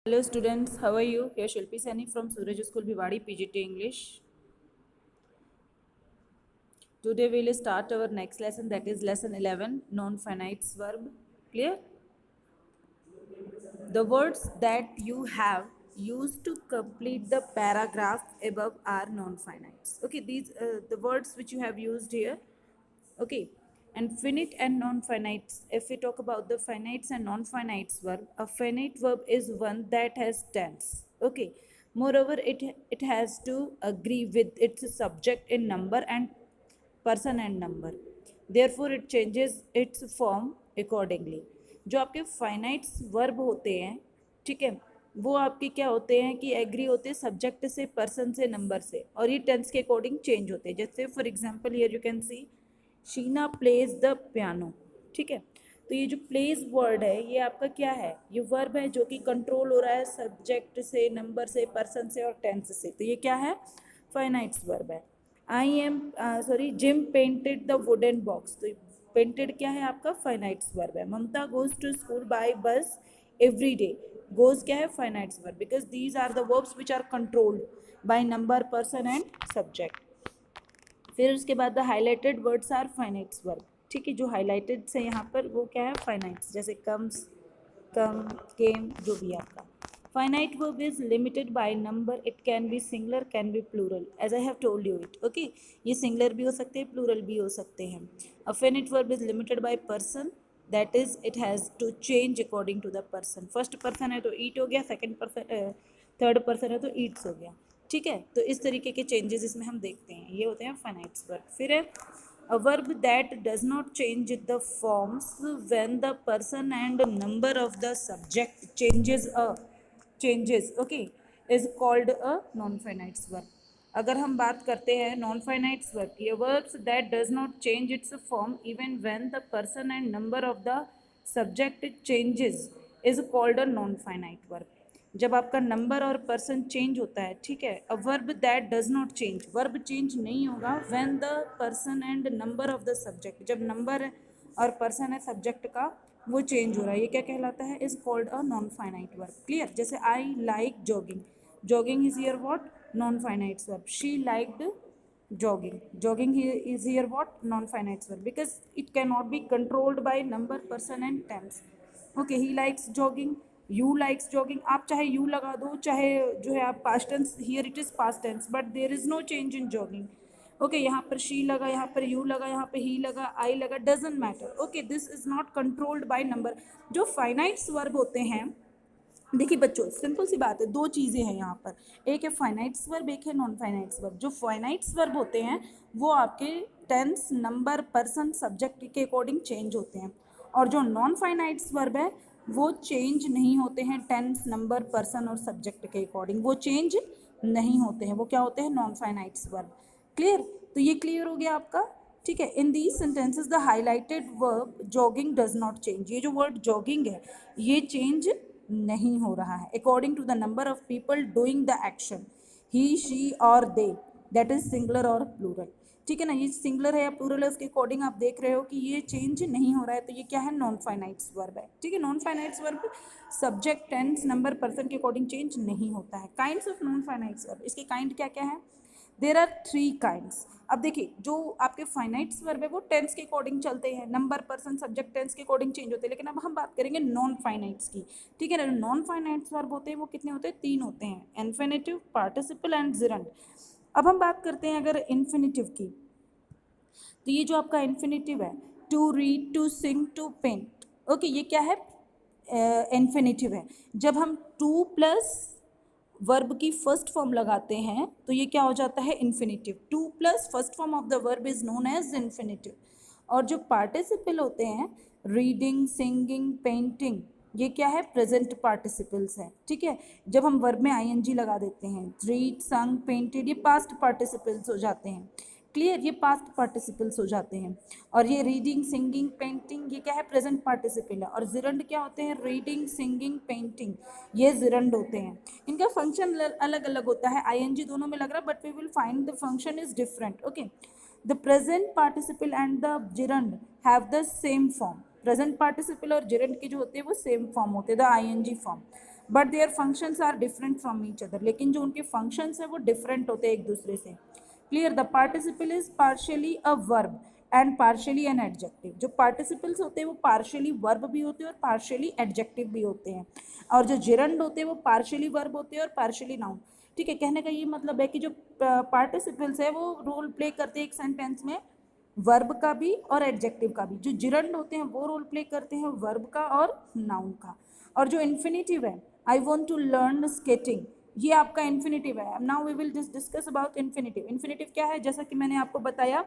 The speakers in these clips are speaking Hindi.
Hello students, how are you? Here Shilpi Sani from Suraj School Bhiwadi PGT English. Today we will start our next lesson, that is lesson 11, non-finite verb. Clear? The words that you have used to complete the paragraph above are non-finites. Okay, these the words which you have used here. Okay, and finite and non-finites. If we talk about the finites and non-finites verb, a finite verb is one that has tense. Okay, moreover, it has to agree with its subject in number and person and number. Therefore, it changes its form accordingly. जो आपके फाइनाइट्स वर्ब होते हैं, ठीक है, वो आपके क्या होते हैं कि एग्री होते हैं सब्जेक्ट से, पर्सन से, नंबर से, और ये टेंस के अकॉर्डिंग चेंज होते हैं. जैसे for example here you can see Sheena plays the piano. ठीक है, तो ये जो प्लेज वर्ड है ये आपका क्या है, ये वर्ब है जो कि कंट्रोल हो रहा है सब्जेक्ट से, नंबर से, पर्सन से और टेंस से. तो ये क्या है, फाइनाइट्स वर्ब है. I am Jim painted the wooden box. तो पेंटेड क्या है आपका, फाइनाइट्स वर्ब है. Mamta goes to school by bus every day. Goes क्या है, finites verb, because these are the verbs which are controlled by number, person and subject. फिर उसके बाद the highlighted words are finites verb. ठीक है, जो हाईलाइटेड से यहाँ पर वो क्या है, फाइनाइट्स. जैसे कम्स, कम, केम, जो भी आपका. Finite verb is limited by number. It can be singular, can be plural, as I have told you it. Okay, ये सिंगुलर भी हो सकते हैं, प्लूरल भी हो सकते हैं. A finite verb is limited by person, that is it has to change according to the person. First person है तो ईट हो गया, सेकेंड पर्सन, थर्ड पर्सन है तो ईट्स हो गया. ठीक है, तो इस तरीके के चेंजेस इसमें हम देखते हैं, ये होते हैं फाइनाइट्स वर्ब. फिर है a verb that does not change the forms when the person and number of the subject changes, okay, is called a non-finite verb. अगर हम बात करते हैं नॉन फाइनाइट वर्ब की, verbs that does not change it's form even when the person and number of the subject changes is called a non finite verb. जब आपका नंबर और पर्सन चेंज होता है, ठीक है, a verb that does not change, verb change नहीं होगा when the person and number of the subject, जब नंबर और पर्सन है सब्जेक्ट का वो चेंज हो रहा है, ये क्या कहलाता है, is called a non finite verb. Clear. जैसे I like jogging, jogging is here what, non finite verb. She liked jogging, jogging here is here what, non finite verb, because it cannot be controlled by number, person and tense. Okay, he likes jogging, you likes jogging. आप चाहे यू लगा दो, चाहे जो है आप past tense, here it is past tense, but there is no change in jogging. Okay, यहाँ पर शी लगा, यहाँ पर यू लगा, यहाँ पे ही लगा, आई लगा, doesn't matter. Okay, this is not controlled by number. जो फाइनाइट्स वर्ब होते हैं, देखिए बच्चों, सिंपल सी बात है, दो चीज़ें हैं यहाँ पर, एक है फाइनाइट्स वर्ब, एक है नॉन फाइनाइट्स वर्ब. जो फाइनाइट्स वर्ब होते हैं वो आपके टेंस, नंबर, पर्सन, सब्जेक्ट के अकॉर्डिंग चेंज होते हैं, और जो नॉन फाइनाइट्स वर्ब है वो चेंज नहीं होते हैं टेंस, नंबर, पर्सन और सब्जेक्ट के अकॉर्डिंग, वो चेंज नहीं होते हैं, वो क्या होते हैं, नॉन फाइनाइट्स वर्ब. क्लियर. तो ये क्लियर हो गया आपका. ठीक है, in these sentences the highlighted verb jogging does not change. ये जो वर्ड जॉगिंग है ये चेंज नहीं हो रहा है according to the number of people doing the action, he, she और दे, दैट इज सिंगुलर और प्लूरल. ठीक है ना, ये सिंगुलर है या प्लूरल है उसके अकॉर्डिंग आप देख रहे हो कि ये चेंज नहीं हो रहा है, तो ये क्या है, नॉन फाइनाइट्स वर्ब है. ठीक है, non finites verb subject, tense, number, person के अकॉर्डिंग चेंज नहीं होता है. Kinds of non finites verb, इसके काइंड क्या क्या है, देर आर 3 काइंड्स. अब देखिए, जो आपके फाइनाइट्स वर्ब है वो टेंस के अकॉर्डिंग चलते हैं, नंबर, पर्सन, सब्जेक्ट टेंस के अकॉर्डिंग चेंज होते हैं, लेकिन अब हम बात करेंगे नॉन फाइनाइट्स की. ठीक है ना, नॉन फाइनाइट्स वर्ब होते हैं वो कितने होते हैं, 3 होते हैं, इन्फिनेटिव, पार्टिसिपल एंड जिरंड. अब हम बात करते हैं अगर इन्फिनेटिव की, तो ये जो आपका इन्फिनेटिव है, to read, to sing, to paint. Okay, ये क्या है, इन्फिनेटिव है. जब हम टू प्लस वर्ब की फर्स्ट फॉर्म लगाते हैं तो ये क्या हो जाता है, infinitive. To plus first form of the verb is known as infinitive. और जो पार्टिसिपल होते हैं, रीडिंग, सिंगिंग, पेंटिंग, ये क्या है, प्रेजेंट पार्टिसिपल्स हैं. ठीक है, जब हम वर्ब में आईएनजी लगा देते हैं, रीड, संग, पेंटेड, ये पास्ट पार्टिसिपल्स हो जाते हैं. क्लियर, ये पास्ट पार्टिसिपल्स हो जाते हैं. और ये रीडिंग, सिंगिंग, पेंटिंग, ये क्या है, प्रेजेंट पार्टिसिपल है. और जिरंड क्या होते हैं, रीडिंग, सिंगिंग, पेंटिंग, ये जिरंड होते हैं. इनका फंक्शन अलग अलग होता है, आईएनजी दोनों में लग रहा है, but we will find the function is different. Okay, the present participle and the gerund have the same form. Present participle और जिरंड के जो होते हैं वो सेम फॉर्म होते हैं, the ING form. But their functions are different from each other, लेकिन जो उनके फंक्शंस हैं वो डिफरेंट होते हैं एक दूसरे से। Clear, the participle is partially a verb and partially an adjective. जो पार्टिसिपल्स होते हैं वो पार्शियली वर्ब भी होते हैं और पार्शियली एडजेक्टिव भी होते हैं, और जो जिरंड होते हैं वो पार्शियली वर्ब होते हैं और पार्शियली नाउन। ठीक है, कहने का ये मतलब है कि जो पार्टिसिपल्स है वो रोल प्ले करते हैं एक सेंटेंस में वर्ब का भी और एडजेक्टिव का भी। जो जिरंड होते हैं वो रोल प्ले करते हैं वर्ब का और नाउन का। और जो इन्फिनेटिव है, I want to learn skating, ये आपका इन्फिनेटिव है। Now we will just discuss about infinitive. Infinitive क्या है, जैसा कि मैंने आपको बताया,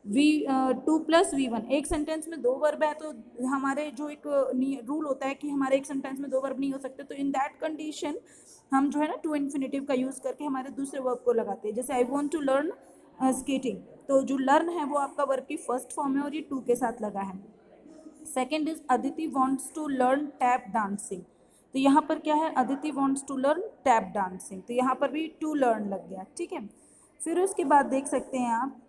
V2+V1, एक सेंटेंस में दो वर्ब है तो हमारे जो एक रूल होता है कि हमारे एक सेंटेंस में दो वर्ब नहीं हो सकते, तो इन दैट कंडीशन हम जो है ना टू इन्फिनेटिव का यूज करके हमारे दूसरे वर्ब को लगाते हैं। जैसे I want to learn skating, तो जो लर्न है वो आपका वर्ब की फर्स्ट फॉर्म है और ये टू के साथ लगा है। Second is Aditi wants to learn tap dancing, तो यहाँ पर क्या है, Aditi wants to learn tap dancing, तो यहाँ पर भी टू लर्न लग गया। ठीक है, फिर उसके बाद देख सकते हैं आप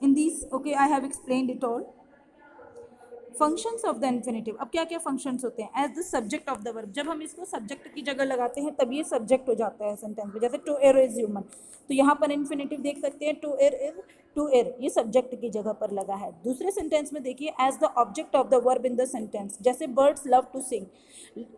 in this, okay I have explained it all. Functions of the infinitive, अब क्या क्या फंक्शंस होते हैं as the subject of the verb. जब हम इसको सब्जेक्ट की जगह लगाते हैं तब ये सब्जेक्ट हो जाता है सेंटेंस में। जैसे टू एर इज ह्यूमन, तो यहाँ पर इन्फिनेटिव देख सकते हैं टू एर इज, टू एर ये सब्जेक्ट की जगह पर लगा है। दूसरे सेंटेंस में देखिए as the object of the verb in the sentence, जैसे birds love to sing,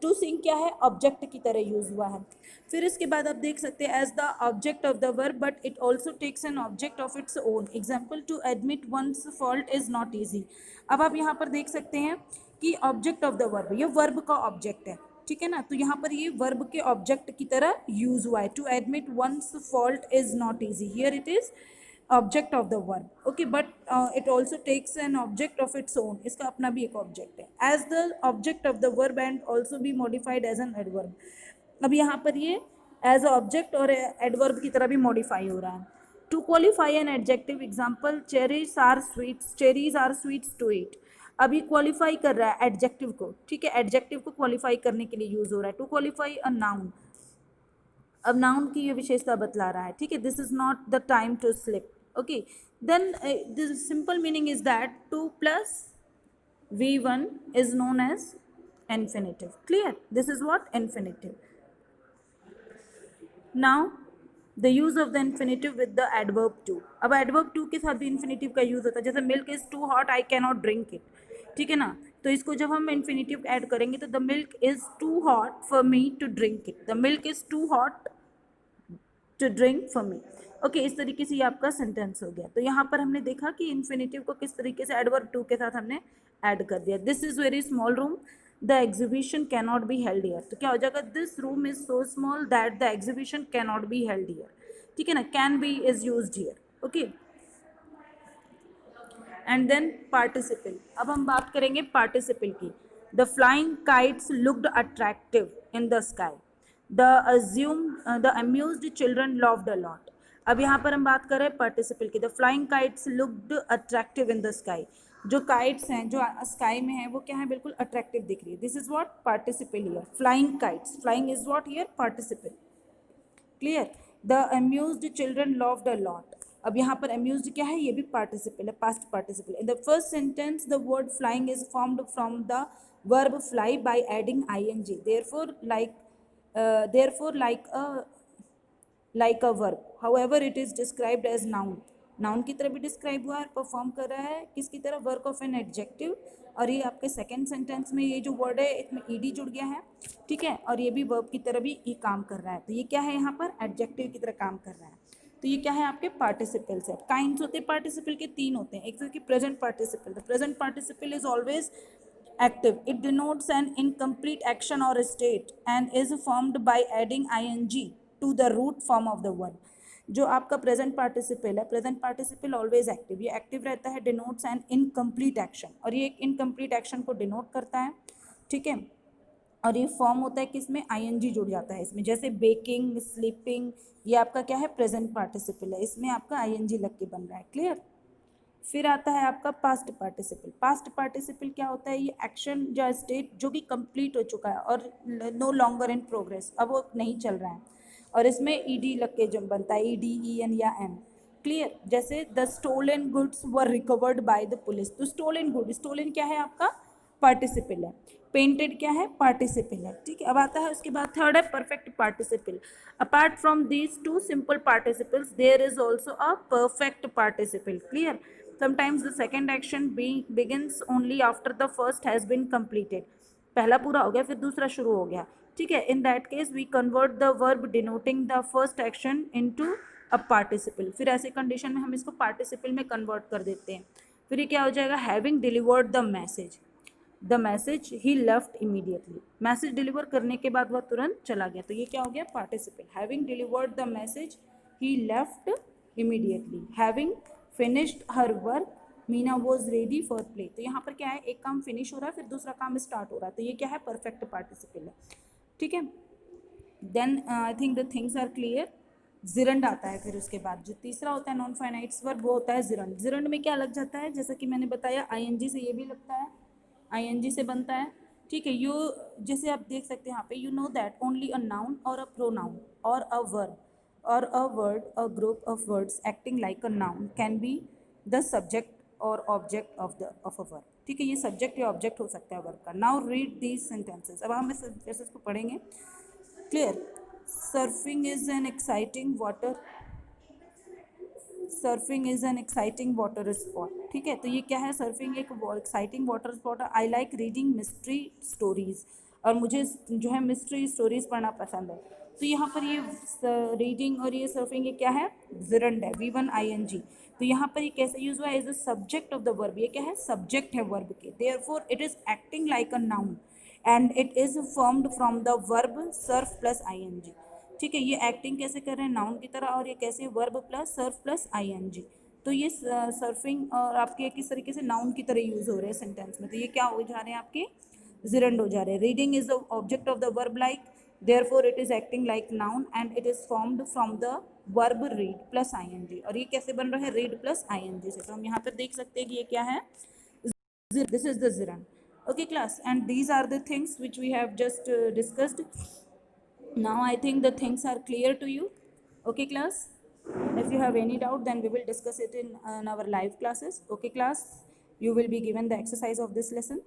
to sing क्या है, ऑब्जेक्ट की तरह यूज हुआ है। फिर इसके बाद आप देख सकते हैं as the object of the verb but it also takes an object of its own, example to admit one's fault is not easy. अब आप यहाँ पर देख सकते हैं कि ऑब्जेक्ट ऑफ द वर्ब, ये वर्ब का ऑब्जेक्ट है, ठीक है ना, तो यहाँ पर ये वर्ब के ऑब्जेक्ट की तरह यूज हुआ है। To admit one's fault is not easy, here it is object of the verb, okay, but it also takes an object of its own, इसका अपना भी एक ऑब्जेक्ट है। As the object of the verb and also be modified as an adverb, अब यहाँ पर ये एज ऑब्जेक्ट और एडवर्ब की तरह भी मॉडिफाई हो रहा है। To qualify an adjective, example cherries are sweets, cherries are sweets to eat. अभी क्वालिफाई कर रहा है एडजेक्टिव को, ठीक है, एडजेक्टिव को क्वालिफाई करने के लिए यूज हो रहा है। टू क्वालिफाई अ नाउन, अब नाउन की ये विशेषता बतला रहा है, ठीक है, this is not the time to sleep, okay, then this simple meaning is that 2+V1 is known as infinitive. Clear, this is what infinitive. Now the use of the infinitive with the adverb to, अब adverb to के साथ भी infinitive का यूज होता है, जैसे milk is too hot I cannot drink it, ठीक है ना, तो इसको जब हम infinitive ऐड करेंगे तो the milk is too hot for me to drink it, the milk is too hot to drink for me, okay, इस तरीके से ये आपका सेंटेंस हो गया। तो यहाँ पर हमने देखा कि इन्फिनेटिव को किस तरीके से एडवर्ब टू के साथ हमने ऐड कर दिया। This is very small room, the exhibition can not be held here, तो क्या हो जाएगा, this room is so small that the exhibition can not be held here, ठीक है ना, can be is used here, okay. And then participle, अब हम बात करेंगे पार्टिसिपल की। The flying kites looked attractive in the sky, the amused children loved a lot. अब यहाँ पर हम बात कर रहे हैं पार्टिसिपल की। The flying kites looked attractive in the sky, जो काइट्स हैं जो स्काई में है वो क्या है, बिल्कुल अट्रैक्टिव दिख रही है। This is what participle here, flying kites, flying is what here participle. Clear, the amused children loved a lot, अब यहाँ पर अम्यूज्ड क्या है, ये भी पार्टिसिपल है, past participle. In the first sentence the word flying is formed from the verb fly by adding ing, therefore like a verb, however it is described as noun की तरह भी डिस्क्राइब हुआ है, परफॉर्म कर रहा है किसकी तरह, वर्क ऑफ एन एडजेक्टिव। और ये आपके सेकंड सेंटेंस में ये जो वर्ड है इसमें ed जुड़ गया है, ठीक है, और ये भी वर्ब की तरह भी ये काम कर रहा है, तो ये क्या है, यहाँ पर एडजेक्टिव की तरह काम कर रहा है। तो ये क्या है, आपके पार्टिसिपल्स है। काइंड्स होते हैं पार्टिसिपल के, तीन होते हैं। एक तो कि present participle, the present participle is always active, it denotes an incomplete action or state and is formed by adding ing to the root form of the word। जो आपका प्रेजेंट पार्टिसिपल है, प्रेजेंट पार्टिसिपल ऑलवेज एक्टिव, ये एक्टिव रहता है, डिनोट्स एन इनकम्प्लीट एक्शन, और ये एक इनकम्प्लीट एक्शन को डिनोट करता है, ठीक है, और ये फॉर्म होता है कि इसमें ing जुड़ जाता है इसमें, जैसे बेकिंग, स्लीपिंग, ये आपका क्या है, प्रेजेंट पार्टिसिपल है, इसमें आपका ing लग के बन रहा है। क्लियर, फिर आता है आपका पास्ट पार्टिसिपल। पास्ट पार्टिसिपल क्या होता है, ये एक्शन या स्टेट जो कि कंप्लीट हो चुका है और नो लॉन्गर इन प्रोग्रेस, अब वो नहीं चल रहा है, और इसमें ed लग के जो बनता है, ed, en या m। क्लियर, जैसे the stolen goods were recovered by the police, तो स्टोलन गुड, स्टोलन क्या है आपका पार्टिसिपल है, पेंटेड क्या है, पार्टिसिपल है, ठीक है। अब आता है उसके बाद थर्ड है perfect participle. Apart from these two simple participles there is also a perfect participle, clear. Sometimes the second action begins only after the first has been completed, पहला पूरा हो गया फिर दूसरा शुरू हो गया, ठीक है। In that case we convert the verb denoting the first action into a participle, फिर ऐसे कंडीशन में हम इसको पार्टिसिपल में कन्वर्ट कर देते हैं। फिर ये क्या हो जाएगा, having delivered the message he left immediately, message deliver करने के बाद वह तुरंत चला गया, तो ये क्या हो गया, participle. Having delivered the message he left immediately, having finished her work Meena was ready for play, तो यहाँ पर क्या है, एक काम फिनिश हो रहा है फिर दूसरा काम स्टार्ट हो रहा है, तो ये क्या है, परफेक्ट पार्टिसिपल है, ठीक है। Then I think the things are clear. Gerund आता है फिर उसके बाद, जो तीसरा होता है नॉन फाइनाइट्स वर्ब वो होता है जिरंड। जिरंड में क्या लग जाता है, जैसा कि मैंने बताया आईएनजी से ये भी लगता है, आईएनजी से बनता है, ठीक है। यू, जैसे आप देख सकते हैं यहाँ पे, you know that only a noun और अ प्रोनाउन और अ वर्ब और a word a group of words acting like a noun can be the subject और ऑब्जेक्ट ऑफ अ वर्ब, ठीक है। ये सब्जेक्ट या ऑब्जेक्ट हो सकता है वर्ब का। नाउ रीड दीज सेंटेंसेस, अब हम इस सेंटेंसेस को पढ़ेंगे, clear. Surfing is an exciting water, surfing is an exciting water spot, ठीक है। तो ये क्या है, सर्फिंग एक एक्साइटिंग वाटर स्पॉट है। I like reading mystery stories, और मुझे जो है मिस्ट्री स्टोरीज पढ़ना पसंद है। तो यहाँ पर ये रीडिंग और ये सर्फिंग ये क्या है, जिरंड है, V1 ING। तो यहाँ पर ये कैसे यूज हुआ है, as the subject of the verb, ये क्या है, सब्जेक्ट है वर्ब के। Therefore it is acting like a noun and it is formed from the verb सर्फ प्लस ING, ठीक है। ये एक्टिंग कैसे कर रहे हैं, नाउन की तरह, और ये कैसे, verb plus Surf plus ING। तो ये सर्फिंग और आपके किस तरीके से नाउन की तरह यूज हो रहे हैं सेंटेंस में, तो ये क्या हो जा रहे हैं आपके, जिरंड हो जा रहे हैं। Reading is the object of the verb like, therefore it is acting like noun and it is formed from the verb read plus ING। और ये कैसे बन रहा है, रीड प्लस ING से। तो हम यहाँ पर देख सकते हैं कि ये क्या है, this is the Ziran. Okay class, and these are the things which we have just discussed. Now I think the things are clear to you. Okay class, if you have any doubt then we will discuss it in our live classes. Okay class, you will be given the exercise of this lesson.